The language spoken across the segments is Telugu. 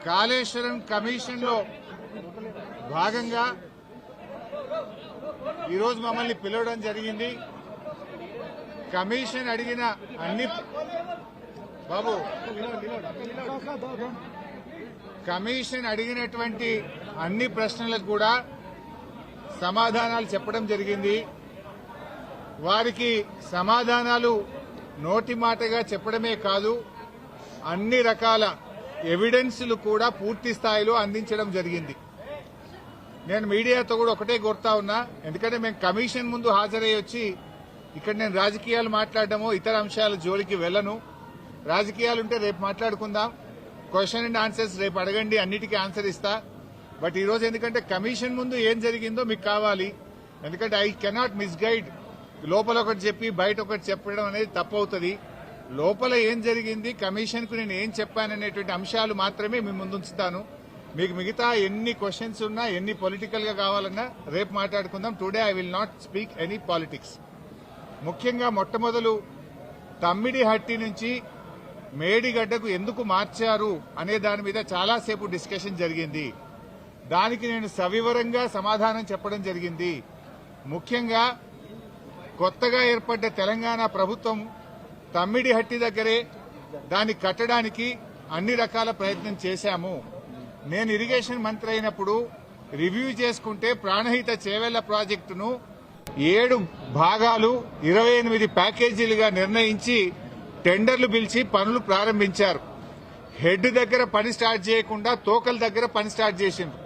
కాళేశ్వరం కమిషన్ లో భాగంగా ఈరోజు మమ్మల్ని పిలవడం జరిగింది. కమిషన్ అడిగిన అన్ని కమిషన్ అడిగినటువంటి అన్ని ప్రశ్నలకు కూడా సమాధానాలు చెప్పడం జరిగింది. వారికి సమాధానాలు నోటి మాటగా చెప్పడమే కాదు, అన్ని రకాల ఎవిడెన్స్లు కూడా పూర్తి స్థాయిలో అందించడం జరిగింది. నేను మీడియాతో కూడా ఒకటే కోరుతా ఉన్నా, ఎందుకంటే మేము కమిషన్ ముందు హాజరై వచ్చి ఇక్కడ నేను రాజకీయాలు మాట్లాడడమో ఇతర అంశాల జోలికి వెళ్లను. రాజకీయాలుంటే రేపు మాట్లాడుకుందాం, క్వశ్చన్ అండ్ ఆన్సర్స్ రేపు అడగండి, అన్నిటికీ ఆన్సర్ ఇస్తా. బట్ ఈరోజు ఎందుకంటే కమిషన్ ముందు ఏం జరిగిందో మీకు కావాలి, ఎందుకంటే ఐ కెనాట్ మిస్గైడ్. లోపల ఒకటి చెప్పి బయట ఒకటి చెప్పడం అనేది తప్పవుతుంది. లోపల ఏం జరిగింది, కమిషన్ కు నేను ఏం చెప్పాననేటువంటి అంశాలు మాత్రమే మీ ముందుంచుతాను. మీకు మిగతా ఎన్ని క్వశ్చన్స్ ఉన్నా, ఎన్ని పొలిటికల్ గా కావాలన్నా రేపు మాట్లాడుకుందాం. Today I will not speak any politics. ముఖ్యంగా మొట్టమొదలు తమ్మిడిహట్టి నుంచి మేడిగడ్డకు ఎందుకు మార్చారు అనే దాని మీద చాలాసేపు డిస్కషన్ జరిగింది. దానికి నేను సవివరంగా సమాధానం చెప్పడం జరిగింది. ముఖ్యంగా కొత్తగా ఏర్పడ్డ తెలంగాణ ప్రభుత్వం తమ్మిడిహట్టి దగ్గరే దాన్ని కట్టడానికి అన్ని రకాల ప్రయత్నం చేశాము. నేను ఇరిగేషన్ మంత్రి అయినప్పుడు రివ్యూ చేసుకుంటే ప్రాణహిత చేవెళ్ల ప్రాజెక్టును 7 భాగాలు 28 ప్యాకేజీలుగా నిర్ణయించి టెండర్లు పిలిచి పనులు ప్రారంభించారు. హెడ్ దగ్గర పని స్టార్ట్ చేయకుండా తోకల దగ్గర పని స్టార్ట్ చేసింది.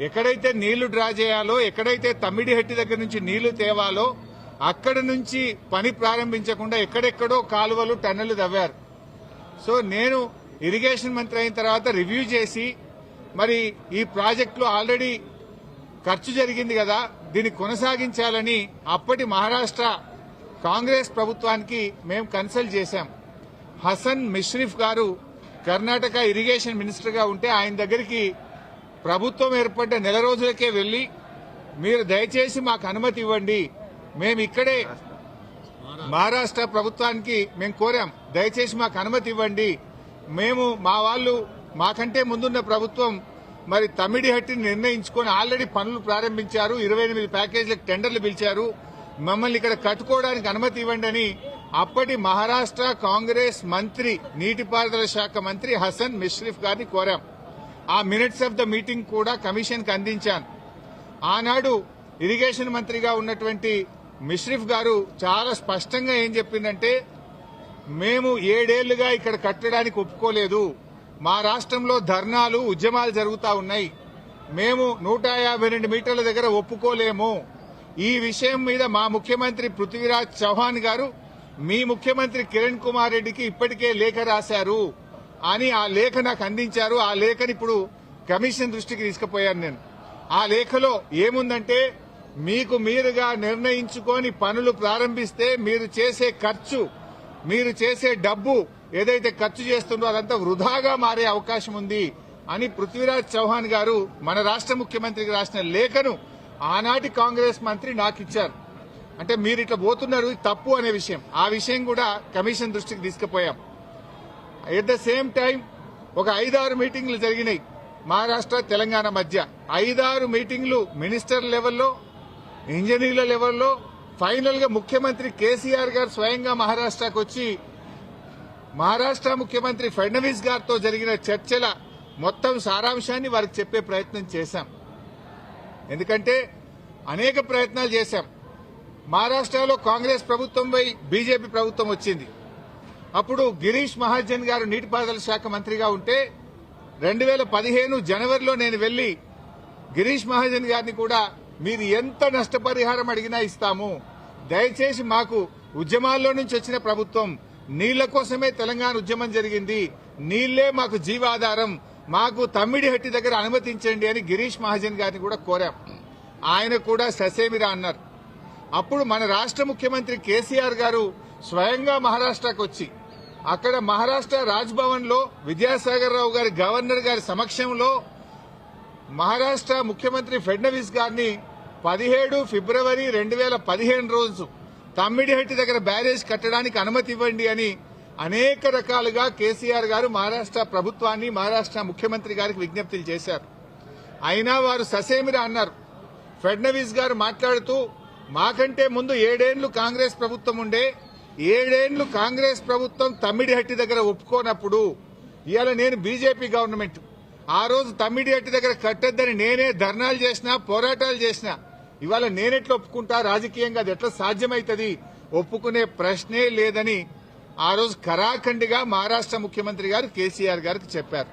ఎక్కడైతే నీళ్లు డ్రా చేయాలో, ఎక్కడైతే తమ్మిడిహట్టి దగ్గర నుంచి నీళ్లు తేవాలో అక్కడి నుంచి పని ప్రారంభించకుండా ఎక్కడెక్కడో కాలువలు టన్నెలు తవ్వారు. సో నేను ఇరిగేషన్ మంత్రి అయిన తర్వాత రివ్యూ చేసి, మరి ఈ ప్రాజెక్టులో ఆల్రెడీ ఖర్చు జరిగింది కదా, దీన్ని కొనసాగించాలని అప్పటి మహారాష్ట్ర కాంగ్రెస్ ప్రభుత్వానికి మేము కన్సల్ట్ చేశాం. హసన్ మిష్రిఫ్ గారు కర్ణాటక ఇరిగేషన్ మినిస్టర్ గా ఉంటే ఆయన దగ్గరికి ప్రభుత్వం ఏర్పడ్డ నెల రోజులకే వెళ్లి, మీరు దయచేసి మాకు అనుమతి ఇవ్వండి, మేము ఇక్కడే మహారాష్ట్ర ప్రభుత్వానికి మేము కోరాం, దయచేసి మాకు అనుమతి ఇవ్వండి, మేము మా వాళ్ళు మాకంటే ముందున్న ప్రభుత్వం మరి తమ్మిడిహట్టిని నిర్ణయించుకొని ఆల్రెడీ పనులు ప్రారంభించారు, 28 ప్యాకేజీలకు టెండర్లు పిలిచారు, మమ్మల్ని ఇక్కడ కట్టుకోవడానికి అనుమతి ఇవ్వండి అని అప్పటి మహారాష్ట్ర కాంగ్రెస్ మంత్రి, నీటిపారుదల శాఖ మంత్రి హసన్ మిష్రిఫ్ గారిని కోరాం. ఆ మినిట్స్ ఆఫ్ ద మీటింగ్ కూడా కమిషన్ కి అందించాను. ఆనాడు ఇరిగేషన్ మంత్రిగా ఉన్నటువంటి మిష్రిఫ్ గారు చాలా స్పష్టంగా ఏం చెప్పిందంటే, మేము 7 ఏళ్లుగా ఇక్కడ కట్టడానికి ఒప్పుకోలేదు, మా రాష్ట్రంలో ధర్నాలు ఉద్యమాలు జరుగుతా ఉన్నాయి, మేము 152 మీటర్ల దగ్గర ఒప్పుకోలేము. ఈ విషయం మీద మా ముఖ్యమంత్రి పృథ్వీరాజ్ చౌహాన్ గారు మీ ముఖ్యమంత్రి కిరణ్ కుమార్ రెడ్డికి ఇప్పటికే లేఖ రాశారు అని ఆ లేఖ నాకు అందించారు. ఆ లేఖను ఇప్పుడు కమిషన్ దృష్టికి తీసుకుపోయాను నేను. ఆ లేఖలో ఏముందంటే, మీకు మీరుగా నిర్ణయించుకొని పనులు ప్రారంభిస్తే మీరు చేసే ఖర్చు, మీరు చేసే డబ్బు ఏదైతే ఖర్చు చేస్తుందో అదంతా వృధాగా మారే అవకాశం ఉంది అని పృథ్వీరాజ్ చౌహాన్ గారు మన రాష్ట్ర ముఖ్యమంత్రికి రాసిన లేఖను ఆనాటి కాంగ్రెస్ మంత్రి నాకు ఇచ్చారు. అంటే మీరు ఇట్లా పోతున్నారు, తప్పు అనే విషయం, ఆ విషయం కూడా కమిషన్ దృష్టికి తీసుకుపోయాం. ఎట్ ద సేమ్ టైం ఒక 5-6 మీటింగ్లు జరిగినాయి మహారాష్ట్ర తెలంగాణ మధ్య. 5-6 మీటింగ్లు మినిస్టర్ లెవెల్లో, ఇంజనీర్ల లెవెల్లో, ఫైనల్ గా ముఖ్యమంత్రి కేసీఆర్ గారు స్వయంగా మహారాష్ట్రకు వచ్చి మహారాష్ట్ర ముఖ్యమంత్రి ఫడ్నవీస్ గారితో జరిగిన చర్చల మొత్తం సారాంశాన్ని వారికి చెప్పే ప్రయత్నం చేశాం. ఎందుకంటే అనేక ప్రయత్నాలు చేశాం. మహారాష్ట్రలో కాంగ్రెస్ ప్రభుత్వంపై బీజేపీ ప్రభుత్వం వచ్చింది. అప్పుడు గిరీష్ మహాజన్ గారు నీటిపారుదల శాఖ మంత్రిగా ఉంటే 2015 జనవరిలో నేను వెళ్లి గిరీష్ మహాజన్ గారిని కూడా, మీరు ఎంత నష్టపరిహారం అడిగినా ఇస్తాము, దయచేసి మాకు ఉద్యమాల్లో నుంచి వచ్చిన ప్రభుత్వం, నీళ్ల కోసమే తెలంగాణ ఉద్యమం జరిగింది, నీళ్లే మాకు జీవాధారం, మాకు తమ్మిడిహట్టి దగ్గర అనుమతించండి అని గిరీష్ మహాజన్ గారిని కూడా కోరాం. ఆయన కూడా ససేమిరా అన్నారు. అప్పుడు మన రాష్ట్ర ముఖ్యమంత్రి కేసీఆర్ గారు స్వయంగా మహారాష్ట్రకు వచ్చి అక్కడ మహారాష్ట్ర రాజ్భవన్ లో విద్యాసాగర్ రావు గారి గవర్నర్ గారి సమక్షంలో మహారాష్ట్ర ముఖ్యమంత్రి ఫడ్నవీస్ గారిని 17 ఫిబ్రవరి 2015 రోజు తమ్మిడిహట్టి దగ్గర బ్యారేజ్ కట్టడానికి అనుమతి ఇవ్వండి అని అనేక రకాలుగా కేసీఆర్ గారు మహారాష్ట్ర ప్రభుత్వాన్ని, మహారాష్ట్ర ముఖ్యమంత్రి గారికి విజ్ఞప్తులు చేశారు. అయినా వారు ససేమిరా అన్నారు. ఫడ్నవీస్ గారు మాట్లాడుతూ మాకంటే ముందు 7 ఏళ్లు కాంగ్రెస్ ప్రభుత్వం ఉండే, 7 ఏళ్లు కాంగ్రెస్ ప్రభుత్వం తమ్మిడిహట్టి దగ్గర ఒప్పుకోనప్పుడు ఇవాళ నేను బీజేపీ గవర్నమెంట్ ఆ రోజు తమ్మిడిహట్టి దగ్గర కట్టొద్దని నేనే ధర్నాలు చేసినా, పోరాటాలు చేసినా, ఇవాళ నేనెట్లా ఒప్పుకుంటా, రాజకీయంగా అది ఎట్లా సాధ్యమైతుంది, ఒప్పుకునే ప్రశ్నే లేదని ఆ రోజు కరాఖండిగా మహారాష్ట్ర ముఖ్యమంత్రి గారు కేసీఆర్ గారికి చెప్పారు.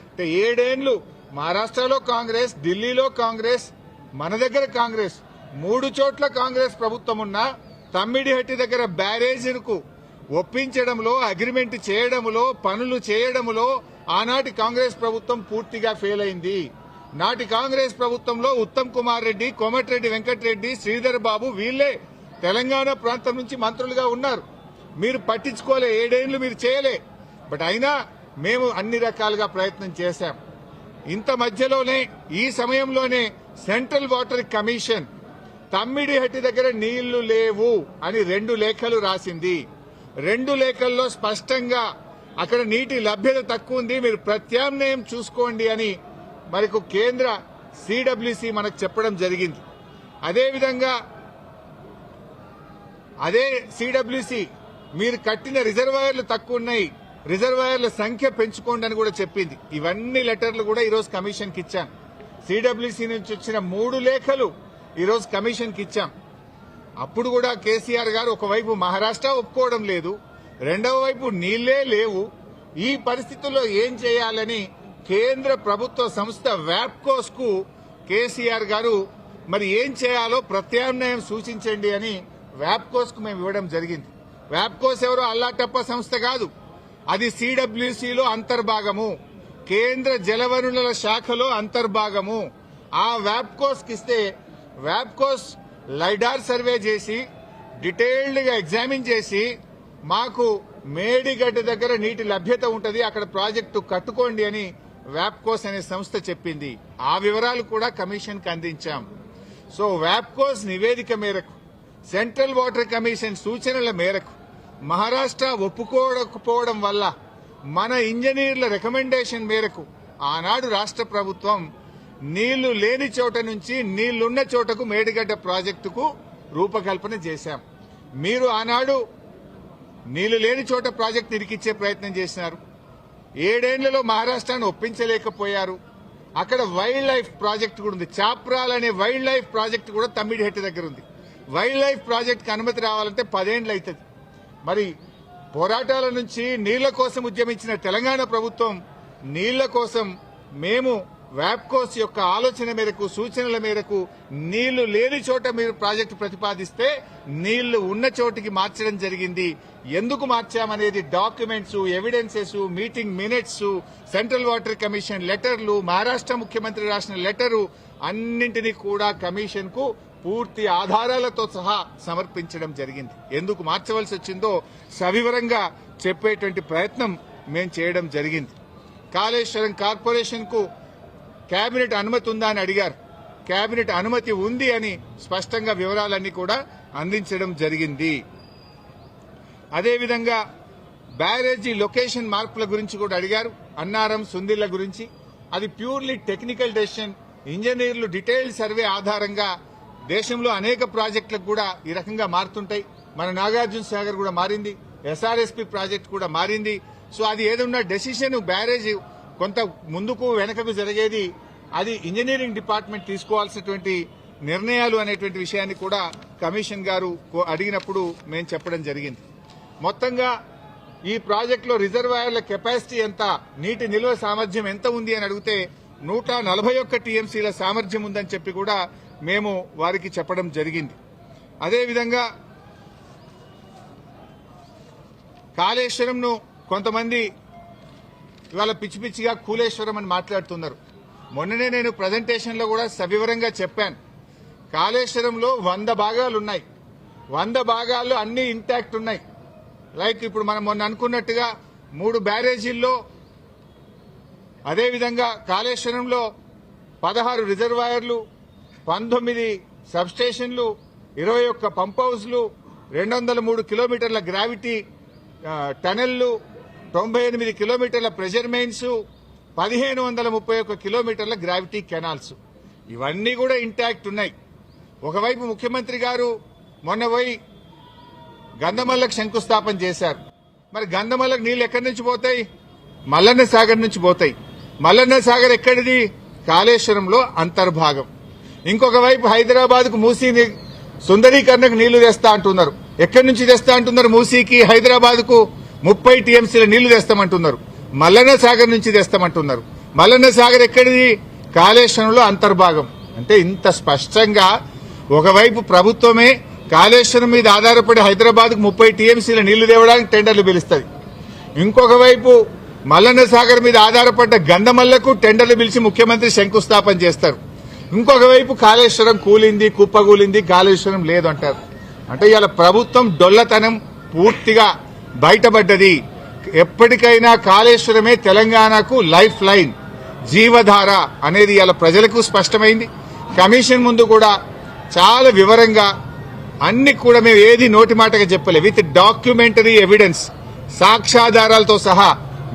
అంటే 7 ఏళ్లు మహారాష్ట్రలో కాంగ్రెస్, ఢిల్లీలో కాంగ్రెస్, మన దగ్గర కాంగ్రెస్, 3 చోట్ల కాంగ్రెస్ ప్రభుత్వం ఉన్నా తమ్మిడిహట్టి దగ్గర బ్యారేజీలకు ఒప్పించడంలో, అగ్రిమెంట్ చేయడంలో, పనులు చేయడంలో ఆనాటి కాంగ్రెస్ ప్రభుత్వం పూర్తిగా ఫెయిల్ అయింది. నాటి కాంగ్రెస్ ప్రభుత్వంలో ఉత్తమ్ కుమార్ రెడ్డి, కోమటిరెడ్డి వెంకటరెడ్డి, శ్రీధర్ బాబు వీళ్లే తెలంగాణ ప్రాంతం నుంచి మంత్రులుగా ఉన్నారు. మీరు పట్టించుకోలే, 7 ఏళ్లు మీరు చేయలే. బట్ అయినా మేము అన్ని రకాలుగా ప్రయత్నం చేశాం. ఇంత మధ్యలోనే, ఈ సమయంలోనే సెంట్రల్ వాటర్ కమిషన్ తమ్మిడిహట్టి దగ్గర నీళ్లు లేవు అని 2 లేఖలు రాసింది. 2 లేఖల్లో స్పష్టంగా అక్కడ నీటి లభ్యత తక్కువ ఉంది, మీరు ప్రత్యామ్నాయం చూసుకోండి అని మనకు కేంద్ర సిడబ్ల్యూసి మనకు చెప్పడం జరిగింది. అదేవిధంగా అదే సిడబ్ల్యూసి మీరు కట్టిన రిజర్వాయర్లు తక్కువ ఉన్నాయి, రిజర్వాయర్ల సంఖ్య పెంచుకోండి అని కూడా చెప్పింది. ఇవన్నీ లెటర్లు కూడా ఈరోజు కమిషన్కి ఇచ్చాం. సిడబ్ల్యూసి నుంచి వచ్చిన 3 లేఖలు ఈరోజు కమిషన్కి ఇచ్చాం. అప్పుడు కూడా కేసీఆర్ గారు ఒకవైపు మహారాష్ట్ర ఒప్పుకోవడం లేదు, రెండవ వైపు నీళ్లే లేవు. ఈ పరిస్థితుల్లో ఏం చేయాలని కేంద్ర ప్రభుత్వ సంస్థ వ్యాప్కోస్ కు కేసీఆర్ గారు మరి ఏం చేయాలో ప్రత్యామ్నాయం సూచించండి అని వ్యాప్కోస్ కు మేము ఇవ్వడం జరిగింది. వ్యాప్కోస్ ఎవరో అల్లాటప్ప సంస్థ కాదు, అది సిడబ్ల్యూసీలో అంతర్భాగము, కేంద్ర జలవనరుల శాఖలో అంతర్భాగము. ఆ వ్యాప్కోస్ కి ఇస్తే వ్యాప్కోస్ లైడార్ సర్వే చేసి డీటెయిల్డ్ గా ఎగ్జామిన్ చేసి మాకు మేడిగడ్డ దగ్గర నీటి లభ్యత ఉంటుంది, అక్కడ ప్రాజెక్టు కట్టుకోండి అని వ్యాప్కోస్ అనే సంస్థ చెప్పింది. ఆ వివరాలు కూడా కమిషన్ కి అందించాం. సో వ్యాప్కోస్ నివేదిక మేరకు, సెంట్రల్ వాటర్ కమిషన్ సూచనల మేరకు మహారాష్ట్ర ఒప్పుకోకపోవడం వల్ల మన ఇంజనీర్ల రికమెండేషన్ మేరకు ఆనాడు రాష్ట్ర ప్రభుత్వం నీళ్లు లేని చోట నుంచి నీళ్లున్న చోటకు మేడిగడ్డ ప్రాజెక్టుకు రూపకల్పన చేశాం. మీరు ఆనాడు నీళ్లు లేని చోట ప్రాజెక్టు ఇరికిచ్చే ప్రయత్నం చేసినారు. 7 ఏళ్లలో మహారాష్ట్రాన్ని ఒప్పించలేకపోయారు. అక్కడ వైల్డ్ లైఫ్ ప్రాజెక్టు కూడా ఉంది, చాప్రాల్ అనే వైల్డ్ లైఫ్ ప్రాజెక్టు కూడా తమ్మిడిహట్టి దగ్గర ఉంది. వైల్డ్ లైఫ్ ప్రాజెక్టుకు అనుమతి రావాలంటే 10 ఏళ్లు అవుతుంది. మరి పోరాటాల నుంచి నీళ్ల కోసం ఉద్యమించిన తెలంగాణ ప్రభుత్వం నీళ్ల కోసం మేము వ్యాప్కోస్ యొక్క ఆలోచన మేరకు, సూచనల మేరకు నీళ్లు లేని చోట మీరు ప్రాజెక్టు ప్రతిపాదిస్తే నీళ్లు ఉన్న చోటికి మార్చడం జరిగింది. ఎందుకు మార్చామనేది documents, evidences, meeting minutes, central water commission లెటర్లు, మహారాష్ట్ర ముఖ్యమంత్రి రాసిన లెటరు అన్నింటినీ కూడా కమిషన్ కు పూర్తి ఆధారాలతో సహా సమర్పించడం జరిగింది. ఎందుకు మార్చవలసి వచ్చిందో సవివరంగా చెప్పేటువంటి ప్రయత్నం మేము చేయడం జరిగింది. కాళేశ్వరం కార్పొరేషన్ కు కేబినెట్ అనుమతి ఉందా అని అడిగారు. కేబినెట్ అనుమతి ఉంది అని స్పష్టంగా వివరాలన్నీ కూడా అందించడం జరిగింది. అదేవిధంగా బ్యారేజీ లొకేషన్ మార్పుల గురించి కూడా అడిగారు. అన్నారం, సుందిళ్ల గురించి అది ప్యూర్లీ టెక్నికల్ డెసిషన్. ఇంజనీర్లు డీటెయిల్డ్ సర్వే ఆధారంగా దేశంలో అనేక ప్రాజెక్టులకు కూడా ఈ రకంగా మారుతుంటాయి. మన నాగార్జున సాగర్ కూడా మారింది, ఎస్ఆర్ఎస్పీ ప్రాజెక్టు కూడా మారింది. సో అది ఏదన్నా డెసిషన్ బ్యారేజ్ కొంత ముందుకు వెనకకు జరిగేది అది ఇంజనీరింగ్ డిపార్ట్మెంట్ తీసుకోవాల్సినటువంటి నిర్ణయాలు అనేటువంటి విషయాన్ని కూడా కమిషన్ గారు అడిగినప్పుడు మేము చెప్పడం జరిగింది. మొత్తంగా ఈ ప్రాజెక్టులో రిజర్వాయర్ల కెపాసిటీ ఎంత, నీటి నిల్వ సామర్థ్యం ఎంత ఉంది అని అడిగితే 141 టీఎంసీల సామర్థ్యం ఉందని చెప్పి కూడా మేము వారికి చెప్పడం జరిగింది. అదేవిధంగా కాళేశ్వరంను కొంతమంది ఇవాళ పిచ్చి పిచ్చిగా కూలేశ్వరం అని మాట్లాడుతున్నారు. మొన్ననే నేను ప్రజెంటేషన్లో కూడా సవివరంగా చెప్పాను. కాళేశ్వరంలో 100 భాగాలు ఉన్నాయి. 100 భాగాల్లో అన్ని ఇంటాక్ట్ ఉన్నాయి. లైక్ ఇప్పుడు మనం మొన్న అనుకున్నట్టుగా 3 బ్యారేజీల్లో, అదేవిధంగా కాళేశ్వరంలో 16 రిజర్వాయర్లు, 19 సబ్స్టేషన్లు, 21 పంప్ హౌస్లు, 203 కిలోమీటర్ల గ్రావిటీ, టనెళ్లు, 98 కిలోమీటర్ల ప్రెషర్ మెయిన్స్, 1531 కిలోమీటర్ల గ్రావిటీ కెనాల్స్, ఇవన్నీ కూడా ఇంటాక్ట్ ఉన్నాయి. ఒకవైపు ముఖ్యమంత్రి గారు మొన్న పోయి గంధమల్లకు శంకుస్థాపన చేశారు. మరి గంధమల్లకు నీళ్లు ఎక్కడి నుంచి పోతాయి? మల్లన్న సాగర్ నుంచి పోతాయి. మల్లన్న సాగర్ ఎక్కడిది? కాళేశ్వరంలో అంతర్భాగం. ఇంకొక వైపు హైదరాబాద్ కు మూసీ సుందరీకరణకు నీళ్లు తెస్తా అంటున్నారు. ఎక్కడి నుంచి తెస్తా అంటున్నారు? మూసీకి హైదరాబాద్ కు 30 టీఎంసీల నీళ్లు తెస్తామంటున్నారు. మల్లన్న సాగర్ నుంచి తెస్తామంటున్నారు. మల్లన్న సాగర్ ఎక్కడిది? కాళేశ్వరంలో అంతర్భాగం. అంటే ఇంత స్పష్టంగా ఒకవైపు ప్రభుత్వమే కాళేశ్వరం మీద ఆధారపడి హైదరాబాద్ కు 30 టీఎంసీల నీళ్లు తేవడానికి టెండర్లు పిలుస్తుంది. ఇంకొక వైపు మల్లన్న సాగర్ మీద ఆధారపడ్డ గంధమల్లకు టెండర్లు పిలిచి ముఖ్యమంత్రి శంకుస్థాపన చేస్తారు. ఇంకొక వైపు కాళేశ్వరం కూలింది, కుప్పగూలింది, కాళేశ్వరం లేదు అంటారు. అంటే ఇవాళ ప్రభుత్వం డొల్లతనం పూర్తిగా బయటపడ్డది. ఎప్పటికైనా కాళేశ్వరమే తెలంగాణకు లైఫ్ లైన్, జీవధార అనేది ఇవాళ ప్రజలకు స్పష్టమైంది. కమిషన్ ముందు కూడా చాలా వివరంగా అన్ని కూడా మేము ఏది నోటి మాటగా చెప్పలే, విత్ డాక్యుమెంటరీ ఎవిడెన్స్, సాక్ష్యాధారాలతో సహా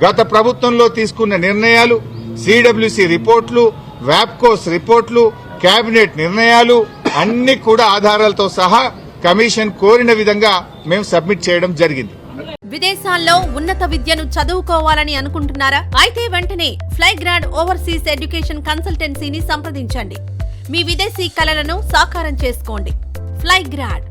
గత ప్రభుత్వంలో తీసుకున్న నిర్ణయాలు, సిడబ్ల్యూసి రిపోర్ట్లు, వ్యాప్కోస్ రిపోర్ట్లు, కేబినెట్ నిర్ణయాలు అన్ని కూడా ఆధారాలతో సహా కమిషన్ కోరిన విధంగా మేము సబ్మిట్ చేయడం జరిగింది. విదేశాల్లో ఉన్నత విద్యను చదువుకోవాలని అనుకుంటున్నారా? అయితే వెంటనే ఫ్లైగ్రాండ్ ఓవర్సీస్ ఎడ్యుకేషన్ కన్సల్టెన్సీని సంప్రదించండి. మీ విదేశీ కలలను సాకారం చేసుకోండి. ఫ్లైగ్రాండ్